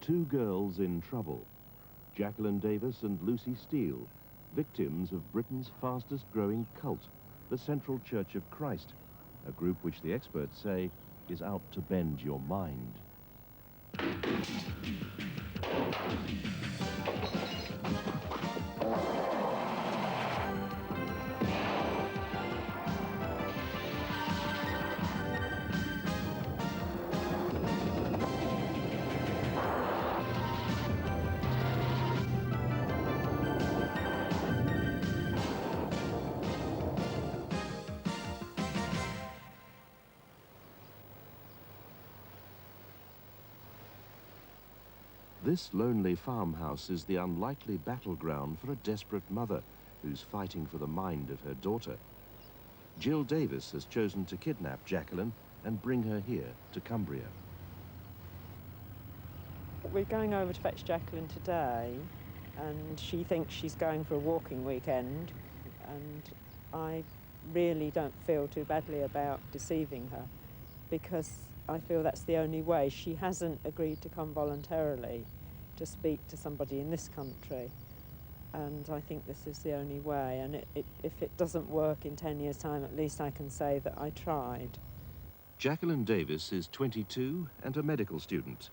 Two girls in trouble. Jacqueline Davis and Lucy Steele, victims of Britain's fastest growing cult, the Central Church of Christ, a group which the experts say is out to bend your mind. This lonely farmhouse is the unlikely battleground for a desperate mother who's fighting for the mind of her daughter. Jill Davis has chosen to kidnap Jacqueline and bring her here to Cumbria. We're going over to fetch Jacqueline today, and she thinks she's going for a walking weekend, and I really don't feel too badly about deceiving her, because I feel that's the only way. She hasn't agreed to come voluntarily to speak to somebody in this country, and I think this is the only way. And if it doesn't work in 10 years' time, at least I can say that I tried. Jacqueline Davis is 22 and a medical student.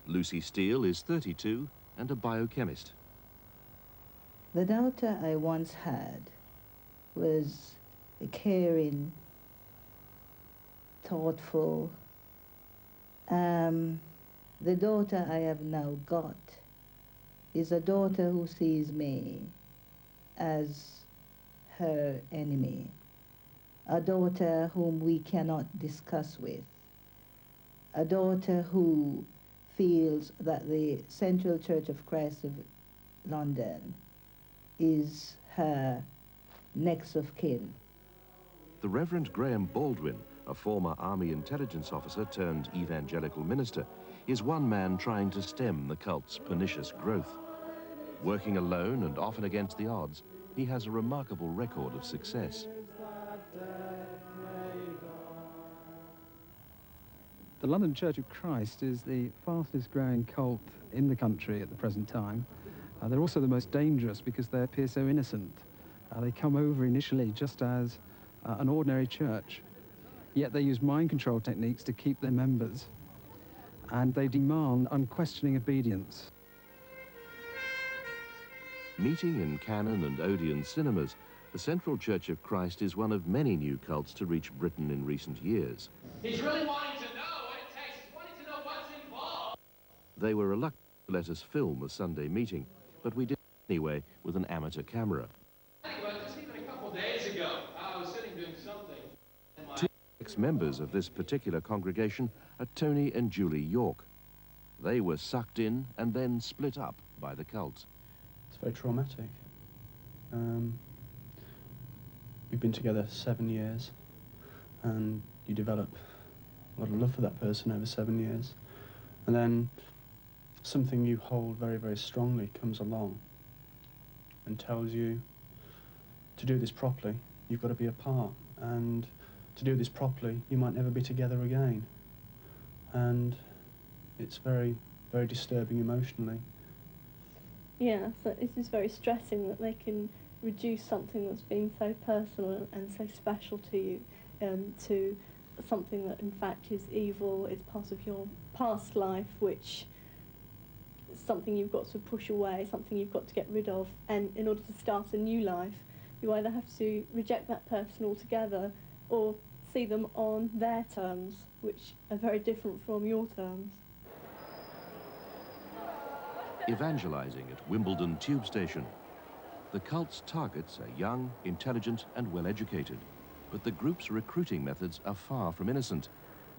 Lucy Steele is 32 and a biochemist. The daughter I once had was a caring, thoughtful. The daughter I have now got is a daughter who sees me as her enemy, a daughter whom we cannot discuss with, a daughter who feels that the Central Church of Christ of London is her next of kin. The Reverend Graham Baldwin, a former Army intelligence officer turned evangelical minister, is one man trying to stem the cult's pernicious growth. Working alone and often against the odds, he has a remarkable record of success. The London Church of Christ is the fastest growing cult in the country at the present time. They're also the most dangerous because they appear so innocent. They come over initially just as an ordinary church, yet they use mind control techniques to keep their members, and they demand unquestioning obedience. Meeting in Cannon and Odeon cinemas, the Central Church of Christ is one of many new cults to reach Britain in recent years. He's really wanting to know what it takes. He's wanting to know what's involved. They were reluctant to let us film a Sunday meeting, but we did anyway with an amateur camera. Anyway, just even a couple days ago, I was sitting doing something. Two ex-members of this particular congregation are Tony and Julie York. They were sucked in and then split up by the cult. It's very traumatic. We've been together 7 years, and you develop a lot of love for that person over 7 years, and then something you hold very, very strongly comes along and tells you to do this properly, you've got to be apart, and to do this properly, you might never be together again. And it's very, very disturbing emotionally. Yeah, so it's just very stressing that they can reduce something that's been so personal and so special to you to something that in fact is evil, is part of your past life, which is something you've got to push away, something you've got to get rid of, and in order to start a new life, you either have to reject that person altogether or see them on their terms, which are very different from your terms. Evangelizing at Wimbledon Tube Station. The cult's targets are young, intelligent and well-educated, but the group's recruiting methods are far from innocent,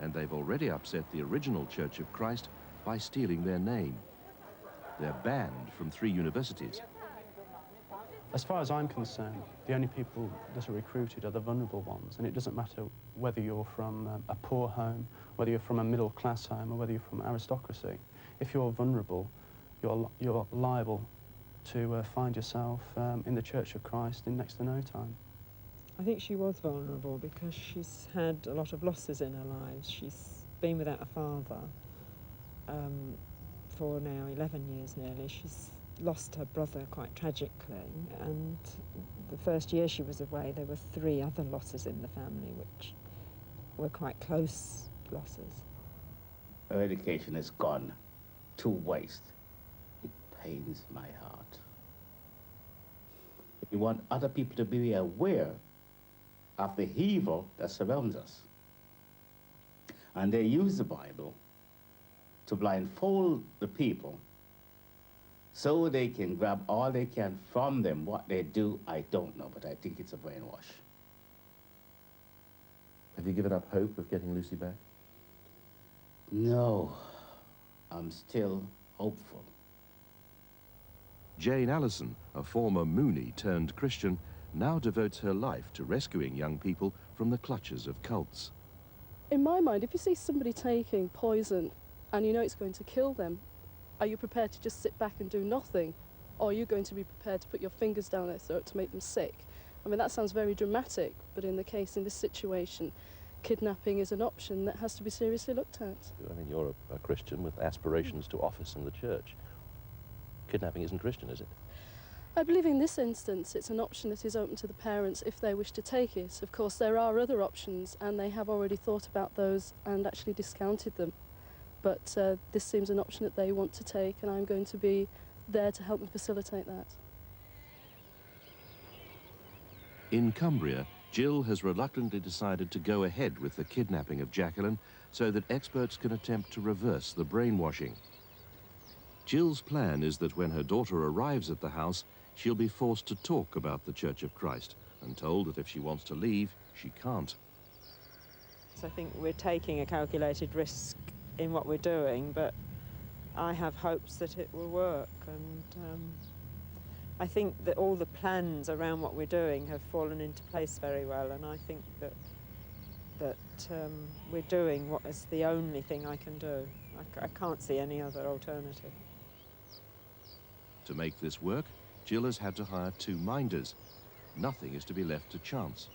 and they've already upset the original Church of Christ by stealing their name. They're banned from 3 universities. As far as I'm concerned, the only people that are recruited are the vulnerable ones, and it doesn't matter whether you're from a poor home, whether you're from a middle-class home, or whether you're from aristocracy. If you're vulnerable, you're liable to find yourself in the Church of Christ in next to no time. I think she was vulnerable because she's had a lot of losses in her lives. She's been without a father, for now 11 years nearly. She's lost her brother quite tragically, and the first year she was away there were 3 other losses in the family which were quite close losses. Her education is gone to waste. It pains my heart. We want other people to be aware of the evil that surrounds us. And they use the Bible to blindfold the people so they can grab all they can from them. What they do, I don't know, but I think it's a brainwash. Have you given up hope of getting Lucy back? No, I'm still hopeful. Jane Allison, a former Mooney turned Christian, now devotes her life to rescuing young people from the clutches of cults. In my mind, if you see somebody taking poison and you know it's going to kill them, are you prepared to just sit back and do nothing? Or are you going to be prepared to put your fingers down their throat to make them sick? I mean, that sounds very dramatic, but in this situation, kidnapping is an option that has to be seriously looked at. I mean, you're a Christian with aspirations to office in the church. Kidnapping isn't Christian, is it? I believe in this instance it's an option that is open to the parents if they wish to take it. Of course, there are other options, and they have already thought about those and actually discounted them. But this seems an option that they want to take, and I'm going to be there to help them facilitate that. In Cumbria, Jill has reluctantly decided to go ahead with the kidnapping of Jacqueline so that experts can attempt to reverse the brainwashing. Jill's plan is that when her daughter arrives at the house, she'll be forced to talk about the Church of Christ and told that if she wants to leave, she can't. So I think we're taking a calculated risk in what we're doing, but I have hopes that it will work, and I think that all the plans around what we're doing have fallen into place very well, and I think that we're doing what is the only thing I can do. I can't see any other alternative. To make this work, Jill has had to hire 2 minders. Nothing is to be left to chance.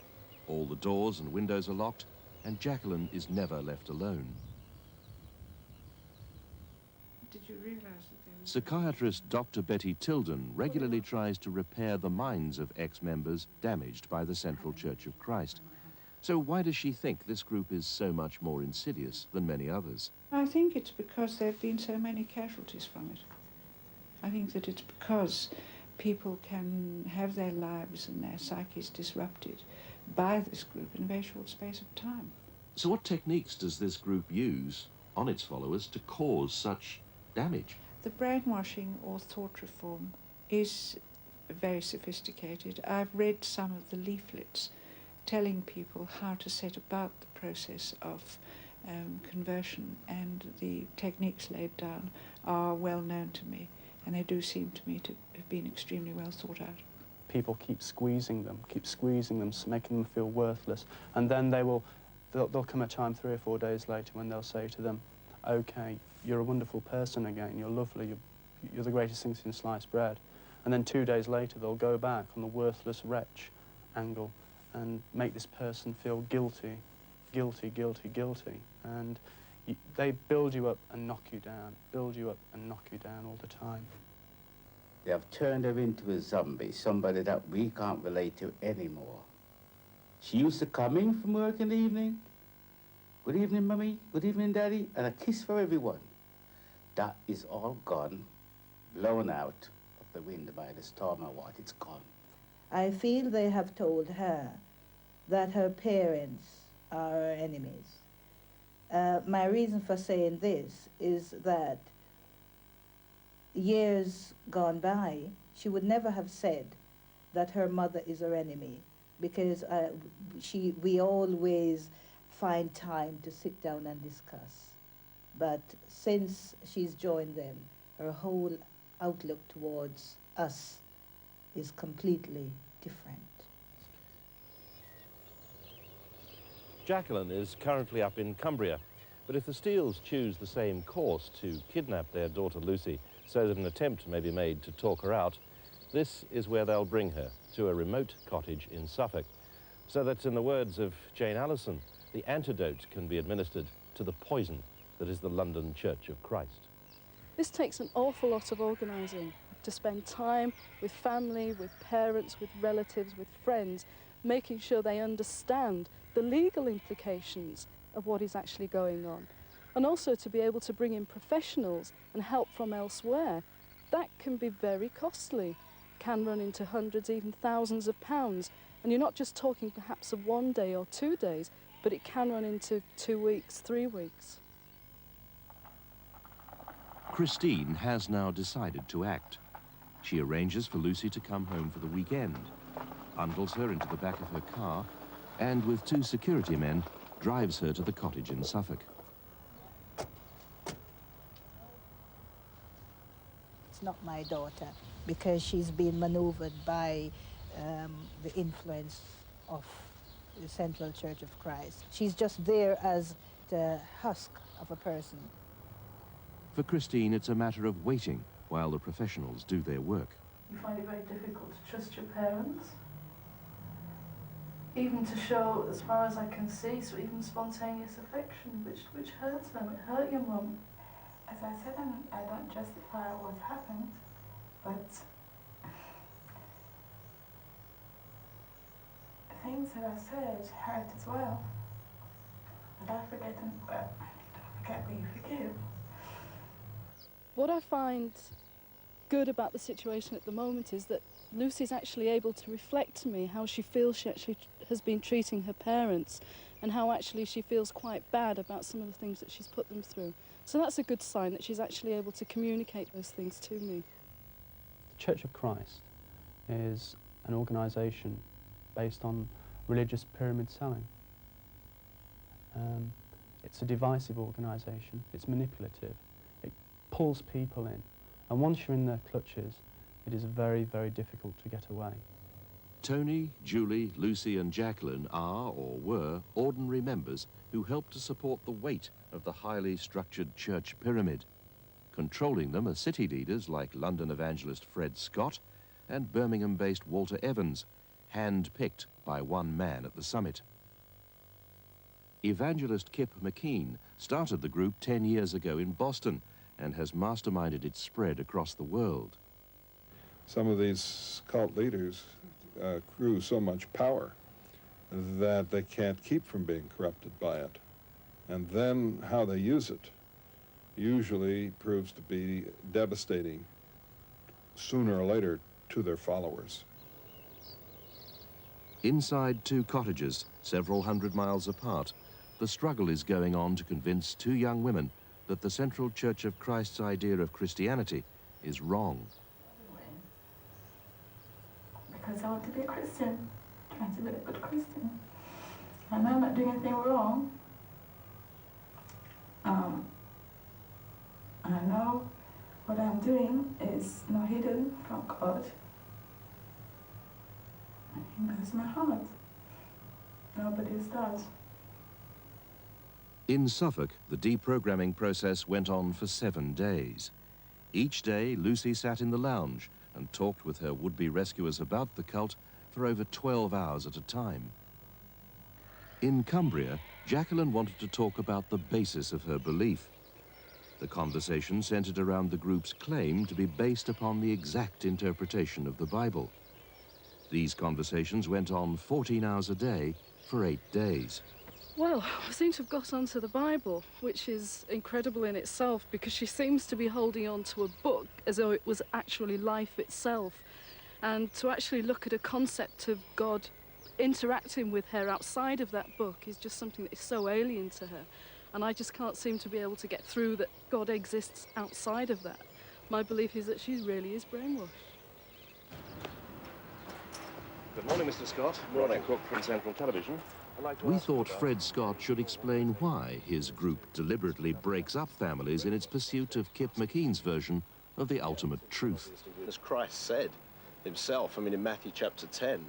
All the doors and windows are locked, and Jacqueline is never left alone. Did you realize that there was... Psychiatrist Dr. Betty Tilden regularly tries to repair the minds of ex-members damaged by the Central Church of Christ. So why does she think this group is so much more insidious than many others? I think it's because there have been so many casualties from it. I think that it's because people can have their lives and their psyches disrupted by this group in a very short space of time. So what techniques does this group use on its followers to cause such damage? The brainwashing or thought reform is very sophisticated. I've read some of the leaflets telling people how to set about the process of conversion, and the techniques laid down are well known to me, and they do seem to me to have been extremely well thought out. People keep squeezing them, making them feel worthless, and then there'll come a time 3 or 4 days later when they'll say to them, okay, you're a wonderful person again, you're lovely, you're the greatest thing since sliced bread. And then 2 days later they'll go back on the worthless wretch angle and make this person feel guilty. And they build you up and knock you down, all the time. They have turned her into a zombie, somebody that we can't relate to anymore. She used to come in from work in the evening. Good evening, Mummy. Good evening, Daddy. And a kiss for everyone. That is all gone, blown out of the wind by the storm or what. It's gone. I feel they have told her that her parents are her enemies. My reason for saying this is that years gone by, she would never have said that her mother is her enemy, because we always find time to sit down and discuss. But since she's joined them, her whole outlook towards us is completely different. Jacqueline is currently up in Cumbria, but if the Steeles choose the same course to kidnap their daughter Lucy so that an attempt may be made to talk her out, this is where they'll bring her, to a remote cottage in Suffolk, so that, in the words of Jane Allison, the antidote can be administered to the poison that is the London Church of Christ. This takes an awful lot of organising, to spend time with family, with parents, with relatives, with friends, making sure they understand the legal implications of what is actually going on. And also to be able to bring in professionals and help from elsewhere. That can be very costly, can run into hundreds, even thousands of pounds. And you're not just talking perhaps of 1 day or 2 days, but it can run into 2 weeks, 3 weeks. Christine has now decided to act. She arranges for Lucy to come home for the weekend, bundles her into the back of her car, and with 2 security men, drives her to the cottage in Suffolk. It's not my daughter, because she's been maneuvered by the influence of the Central Church of Christ. She's just there as the husk of a person. For Christine, it's a matter of waiting while the professionals do their work. You find it very difficult to trust your parents, even to show, as far as I can see, so even spontaneous affection, which hurts them. It hurt your mum. As I said, I don't justify what happened, but things that I said hurt as well. But I forget what you forgive. What I find good about the situation at the moment is that Lucy's actually able to reflect to me how she feels she actually has been treating her parents, and how actually she feels quite bad about some of the things that she's put them through. So that's a good sign that she's actually able to communicate those things to me. The Church of Christ is an organisation based on religious pyramid selling. It's a divisive organisation, it's manipulative, it pulls people in, and once you're in their clutches, it is very, very difficult to get away. Tony, Julie, Lucy and Jacqueline are, or were, ordinary members who helped to support the weight of the highly structured church pyramid. Controlling them are city leaders like London evangelist Fred Scott and Birmingham-based Walter Evans, hand-picked by one man at the summit. Evangelist Kip McKean started the group 10 years ago in Boston and has masterminded its spread across the world. Some of these cult leaders accrue so much power that they can't keep from being corrupted by it. And then how they use it usually proves to be devastating sooner or later to their followers. Inside 2 cottages, several hundred miles apart, the struggle is going on to convince 2 young women that the Central Church of Christ's idea of Christianity is wrong. Because I want to be a Christian, trying to be a good Christian. I know I'm not doing anything wrong. I know what I'm doing is not hidden from God. He knows my heart. Nobody else does. In Suffolk, the deprogramming process went on for 7 days. Each day, Lucy sat in the lounge and talked with her would-be rescuers about the cult for over 12 hours at a time. In Cumbria, Jacqueline wanted to talk about the basis of her belief. The conversation centered around the group's claim to be based upon the exact interpretation of the Bible. These conversations went on 14 hours a day for 8 days. Well, I seem to have got onto the Bible, which is incredible in itself, because she seems to be holding on to a book as though it was actually life itself. And to actually look at a concept of God interacting with her outside of that book is just something that is so alien to her. And I just can't seem to be able to get through that God exists outside of that. My belief is that she really is brainwashed. Good morning, Mr. Scott. Morning. Cook from Central Television. We thought Fred Scott should explain why his group deliberately breaks up families in its pursuit of Kip McKean's version of the ultimate truth. As Christ said himself, in Matthew chapter 10,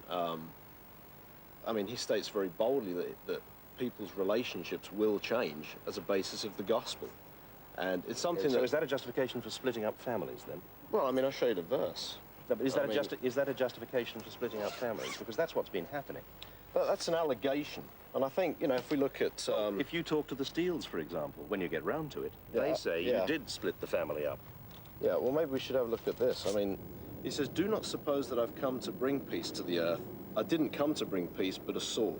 he states very boldly that people's relationships will change as a basis of the gospel. And it's something So is that a justification for splitting up families, then? Well, I'll show you the verse. No, but is that a justification for splitting up families? Because that's what's been happening. That's an allegation. And I think, you know, if we look at... If you talk to the Steels, for example, when you get round to it, Yeah, they say yeah. you did split the family up. Yeah, well, maybe we should have a look at this. I mean, he says, do not suppose that I've come to bring peace to the earth. I didn't come to bring peace, but a sword.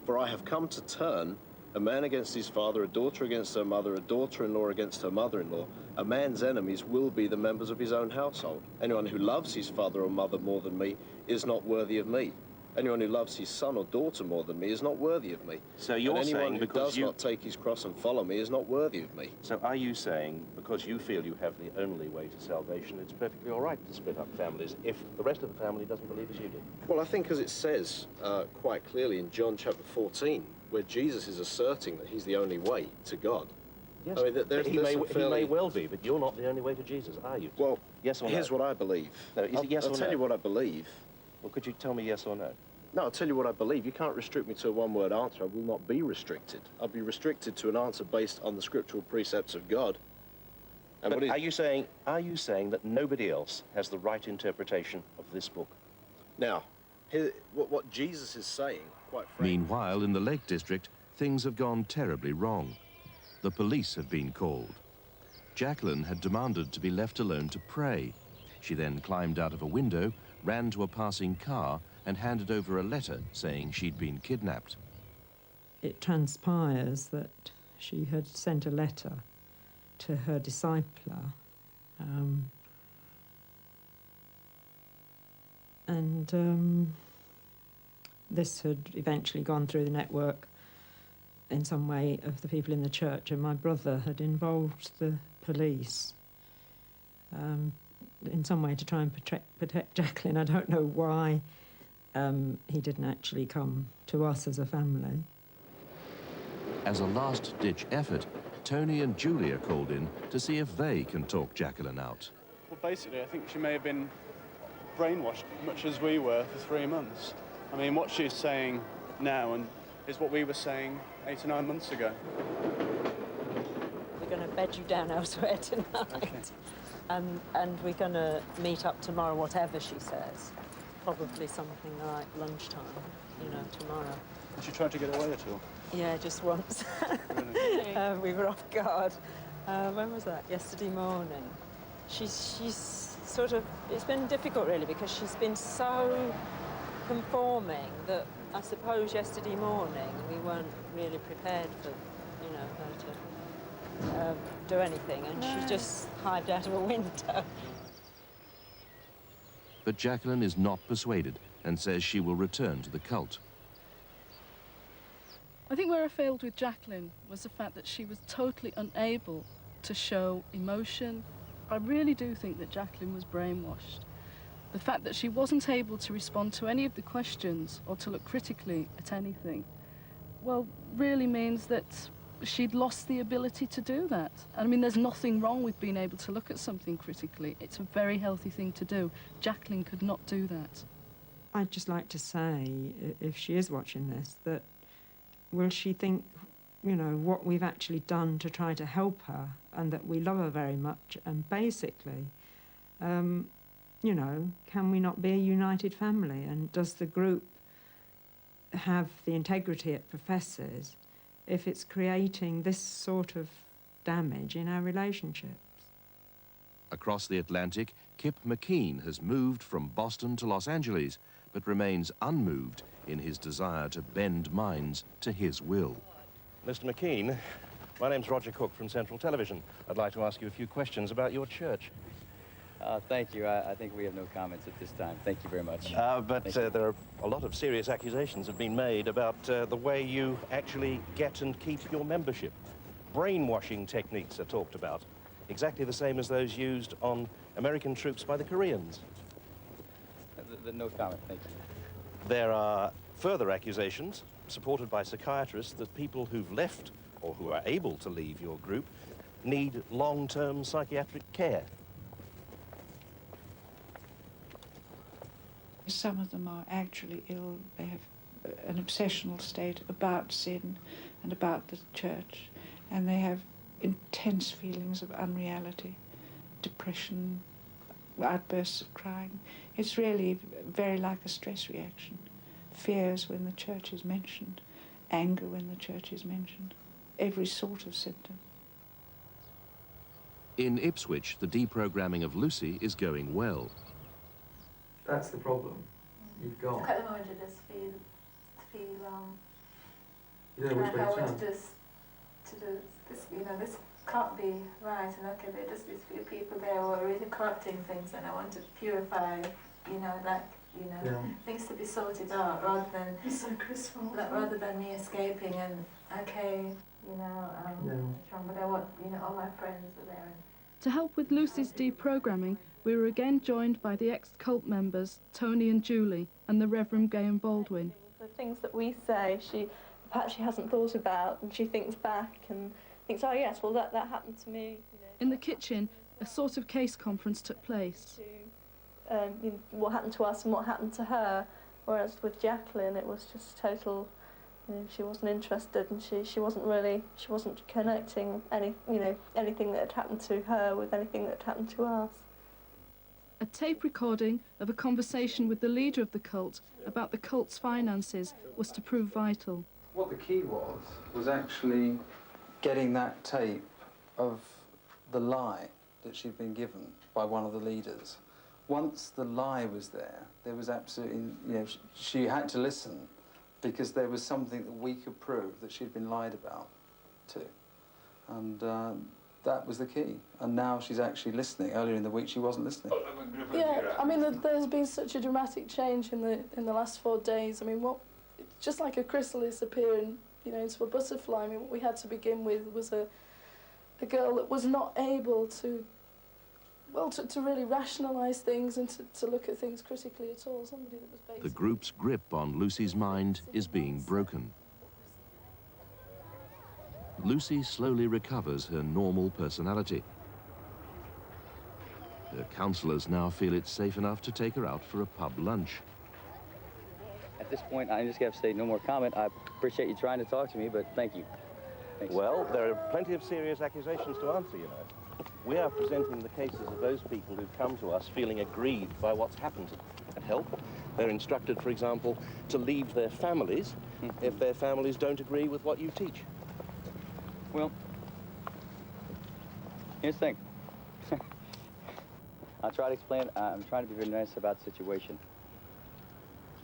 For I have come to turn a man against his father, a daughter against her mother, a daughter-in-law against her mother-in-law. A man's enemies will be the members of his own household. Anyone who loves his father or mother more than me is not worthy of me. Anyone who loves his son or daughter more than me is not worthy of me. So you're and anyone saying who because does not take his cross and follow me is not worthy of me. So are you saying, because you feel you have the only way to salvation, it's perfectly all right to split up families if the rest of the family doesn't believe as you do? Well, I think as it says quite clearly in John chapter 14, where Jesus is asserting that he's the only way to God. Yes, I mean, he may well be, but you're not the only way to Jesus, are you? Well, yes or no? Here's what I believe. No, is it yes or no? I'll tell you what I believe. Well, could you tell me yes or no? No, I'll tell you what I believe. You can't restrict me to a one-word answer. I will not be restricted. I'll be restricted to an answer based on the scriptural precepts of God. And But are you saying that nobody else has the right interpretation of this book? Now, what Jesus is saying, quite frankly... Meanwhile, in the Lake District, things have gone terribly wrong. The police had been called. Jacqueline had demanded to be left alone to pray. She then climbed out of a window, ran to a passing car, and handed over a letter saying she'd been kidnapped. It transpires that she had sent a letter to her discipler, this had eventually gone through the network in some way of the people in the church, and my brother had involved the police in some way to try and protect Jacqueline. I don't know why he didn't actually come to us as a family. As a last-ditch effort, Tony and Julia called in to see if they can talk Jacqueline out. Well, basically, I think she may have been brainwashed, much as we were for 3 months. I mean, what she's saying now is what we were saying 8 or 9 months ago. We're going to bed you down elsewhere tonight. Okay. And we're going to meet up tomorrow, whatever she says. Probably something like lunchtime, you know, tomorrow. Did she try to get away at all? Yeah, just once. Really? We were off guard. When was that? Yesterday morning. She's sort of... It's been difficult, really, because she's been so conforming that I suppose yesterday morning we weren't really prepared for, you know, her to do anything, and she just hived out of a window. But Jacqueline is not persuaded and says she will return to the cult. I think where I failed with Jacqueline was the fact that she was totally unable to show emotion. I really do think that Jacqueline was brainwashed. The fact that she wasn't able to respond to any of the questions or to look critically at anything, well, really means that she'd lost the ability to do that. I mean, there's nothing wrong with being able to look at something critically. It's a very healthy thing to do. Jacqueline could not do that. I'd just like to say, if she is watching this, that will she think, you know, what we've actually done to try to help her, and that we love her very much, and basically, you know, can we not be a united family? And does the group have the integrity it professes if it's creating this sort of damage in our relationships? Across the Atlantic, Kip McKean has moved from Boston to Los Angeles, but remains unmoved in his desire to bend minds to his will. Mr. McKean, my name's Roger Cook from Central Television. I'd like to ask you a few questions about your church. Thank you. I think we have no comments at this time. Thank you very much. But there are a lot of serious accusations have been made about the way you actually get and keep your membership. Brainwashing techniques are talked about, exactly the same as those used on American troops by the Koreans. No comment, thank you. There are further accusations, supported by psychiatrists, that people who've left, or who are able to leave your group, need long-term psychiatric care. Some of them are actually ill. They have an obsessional state about sin and about the church, and they have intense feelings of unreality, depression, outbursts of crying. It's really very like a stress reaction. fears when the church is mentioned, anger when the church is mentioned, every sort of symptom. In Ipswich, the deprogramming of Lucy is going well. That's the problem. You've got. At the moment, I just feel you don't know which way like I to want turn. to do this. You know, this can't be right, and okay, there are just these few people there who are really corrupting things, and I want to purify. You know, things to be sorted out rather than It's so graceful. rather than me escaping and okay, but I want all my friends are there. To help with Lucy's deprogramming, we were again joined by the ex-cult members, Tony and Julie, and the Reverend Graham Baldwin. The things that we say, perhaps she hasn't thought about, and she thinks back and thinks, oh yes, well that happened to me. In the kitchen, a sort of case conference took place. What happened to us and what happened to her, whereas with Jacqueline it was just total. She wasn't interested, and she wasn't connecting anything that had happened to her with anything that had happened to us. A tape recording of a conversation with the leader of the cult about the cult's finances was to prove vital. What the key was actually getting that tape of the lie that she'd been given by one of the leaders. Once the lie was there, there was absolutely, she had to listen, because there was something that we could prove that she'd been lied about to. And that was the key. And now she's actually listening. Earlier in the week, she wasn't listening. Yeah, I mean, there's been such a dramatic change in the last 4 days. I mean, just like a chrysalis appearing, into a butterfly. I mean, what we had to begin with was a girl that was not able to really rationalise things and to look at things critically at all. Somebody that was basically... The group's grip on Lucy's mind is being broken. Lucy slowly recovers her normal personality. Her counsellors now feel it's safe enough to take her out for a pub lunch. At this point, I just have to say no more comment. I appreciate you trying to talk to me, but thank you. Thanks. Well, there are plenty of serious accusations to answer, We are presenting the cases of those people who've come to us feeling aggrieved by what's happened and help. They're instructed, for example, to leave their families if their families don't agree with what you teach. Well, here's the thing. I'll try to explain. I'm trying to be very nice about the situation.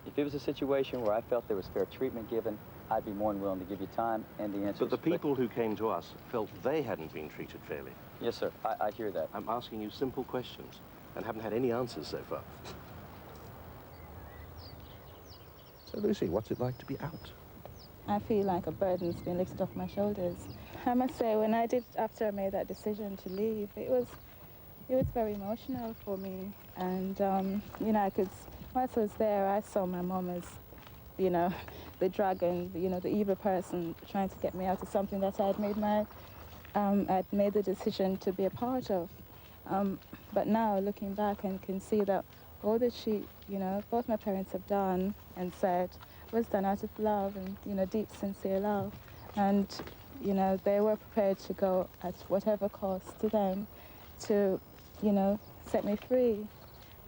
If it was a situation where I felt there was fair treatment given, I'd be more than willing to give you time and the answers. But the people who came to us felt they hadn't been treated fairly. Yes, sir. I hear that. I'm asking you simple questions and haven't had any answers so far. So, Lucy, what's it like to be out? I feel like a burden's been lifted off my shoulders. I must say, after I made that decision to leave, it was very emotional for me. And, once I was there, I saw my mom as, the dragon, the evil person trying to get me out of something that I'd made the decision to be a part of. But now, looking back, and can see that all that both my parents have done and said was done out of love and, deep, sincere love. And, they were prepared to go at whatever cost to them to, set me free.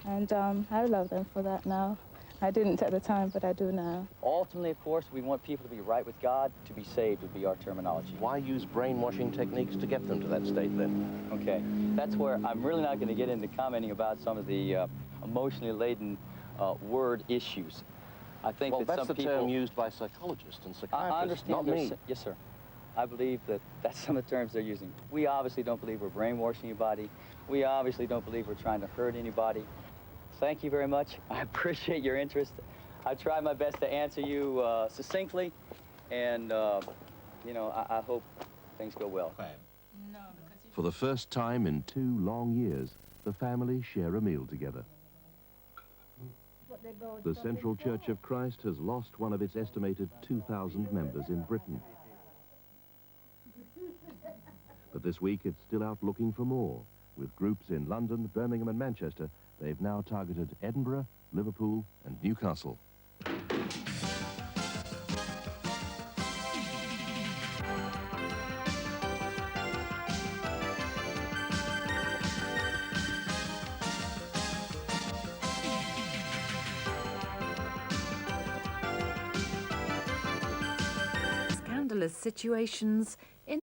And I love them for that now. I didn't at the time, but I do now. Ultimately, of course, we want people to be right with God. To be saved would be our terminology. Why use brainwashing techniques to get them to that state, then? Okay, that's where I'm really not going to get into commenting about some of the emotionally laden word issues. I think well, that that's some the people... term used by psychologists and psychiatrists, I understand, not me. Yes, sir. I believe that that's some of the terms they're using. We obviously don't believe we're brainwashing anybody. We obviously don't believe we're trying to hurt anybody. Thank you very much. I appreciate your interest. I try my best to answer you succinctly, and, I hope things go well. For the first time in 2 long years, the family share a meal together. The Central Church of Christ has lost one of its estimated 2,000 members in Britain. But this week it's still out looking for more. With groups in London, Birmingham and Manchester, they've now targeted Edinburgh, Liverpool and Newcastle. scandalous situations